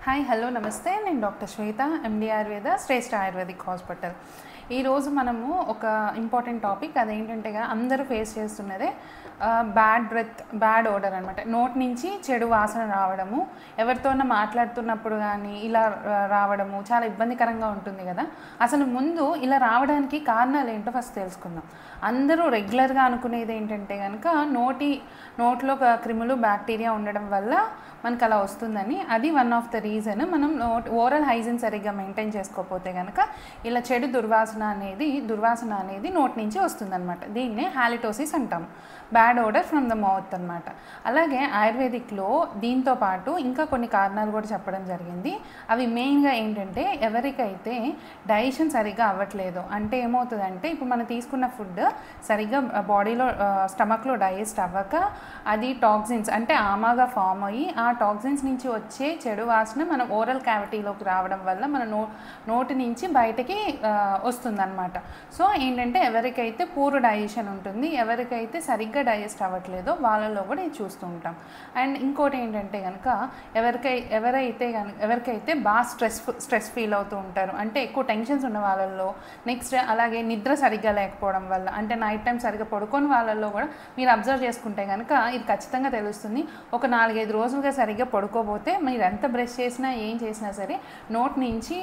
Hi hello నమస్తే నేను doctor శ్వేత ఎండి ఆయుర్వేద శ్రేష్ఠ ayurvedic hospital. ఈరోజు మనము ఒక ఇంపార్టెంట్ టాపిక్ అదేంటంటే అందరూ ఫేస్ చేస్తున్నదే బ్యాడ్ బ్రెత్, బ్యాడ్ ఓడర్ అనమాట. నోటి నుంచి చెడు వాసన రావడము, ఎవరితోనో మాట్లాడుతున్నప్పుడు కానీ ఇలా రావడము చాలా ఇబ్బందికరంగా ఉంటుంది కదా. అసలు ముందు ఇలా రావడానికి కారణాలు ఏంటో ఫస్ట్ తెలుసుకుందాం. అందరూ రెగ్యులర్గా అనుకునేది ఏంటంటే కనుక నోట్లో క్రిములు బ్యాక్టీరియా ఉండడం వల్ల మనకు అలా వస్తుందని. అది వన్ ఆఫ్ ద రీజన్. మనం ఓరల్ హైజీన్ సరిగ్గా మెయింటైన్ చేసుకోకపోతే కనుక ఇలా చెడు దుర్వాసన అనేది నోటి నుంచి వస్తుందన్నమాట. దీన్నే హాలిటోసిస్ అంటాం, బ్యాడ్ ఓడర్ ఫ్రమ్ ద మౌత్ అనమాట. అలాగే ఆయుర్వేదిక్లో దీంతో పాటు ఇంకా కొన్ని కారణాలు కూడా చెప్పడం జరిగింది. అవి మెయిన్గా ఏంటంటే ఎవరికైతే డైజెషన్ సరిగ్గా అవ్వట్లేదు, అంటే ఏమవుతుందంటే ఇప్పుడు మనం తీసుకున్న ఫుడ్ సరిగ్గా బాడీలో స్టమక్లో డైజెస్ట్ అవ్వక అది టాక్సిన్స్ అంటే ఆమాగా ఫామ్ అయ్యి ఆ టాక్సిన్స్ నుంచి వచ్చే చెడు వాసన మన ఓరల్ క్యావిటీలోకి రావడం వల్ల మన నోటి నుంచి బయటకి వస్తుందన్నమాట. సో ఏంటంటే ఎవరికైతే పూర్ డైజెషన్ ఉంటుంది, ఎవరికైతే సరిగ్గా డైజెస్ట్ అవ్వట్లేదో వాళ్ళలో కూడా ఇది చూస్తూ ఉంటాం. అండ్ ఇంకోటి ఏంటంటే కనుక ఎవరికైతే బాగా స్ట్రెస్ ఫీల్ అవుతూ ఉంటారు, అంటే ఎక్కువ టెన్షన్స్ ఉన్న వాళ్ళల్లో, నెక్స్ట్ అలాగే నిద్ర సరిగ్గా లేకపోవడం వల్ల, అంటే నైట్ టైం సరిగ్గా పడుకొని వాళ్ళల్లో కూడా మీరు అబ్జర్వ్ చేసుకుంటే కనుక ఇది ఖచ్చితంగా తెలుస్తుంది. ఒక 4-5 రోజులుగా సరిగ్గా పడుకోపోతే మీరు ఎంత బ్రష్ చేసినా ఏం చేసినా సరే నోటి నుంచి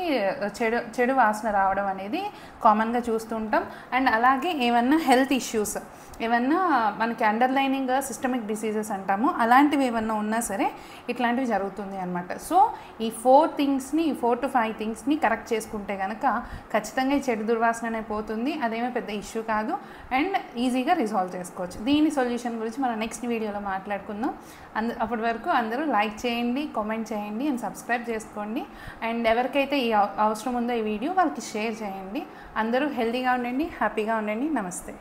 చెడు వాసన రావడం అనేది కామన్గా చూస్తుంటాం. అండ్ అలాగే ఏమన్నా హెల్త్ ఇష్యూస్, ఏమన్నా మనకి అండర్లైనింగ్ సిస్టమిక్ డిసీజెస్ అంటాము, అలాంటివి ఏమన్నా ఉన్నా సరే ఇట్లాంటివి జరుగుతుంది అనమాట. సో ఈ 4 to 5 థింగ్స్ని కరెక్ట్ చేసుకుంటే కనుక ఖచ్చితంగా ఈ చెడు దుర్వాసన అనేది పోతుంది. అదేమో పెద్ద ఇష్యూ కాదు అండ్ ఈజీగా రిజాల్వ్ చేసుకోవచ్చు. దీని సొల్యూషన్ గురించి మనం నెక్స్ట్ వీడియోలో మాట్లాడుకుందాం. అప్పటి వరకు అందరూ లైక్ చేయండి, కామెంట్ చేయండి అండ్ సబ్స్క్రైబ్ చేసుకోండి. అండ్ ఎవరికైతే ఈ అవసరం ఉందో ఈ వీడియో వాళ్ళకి షేర్ చేయండి. అందరూ హెల్తీగా ఉండండి, హ్యాపీగా ఉండండి. నమస్తే.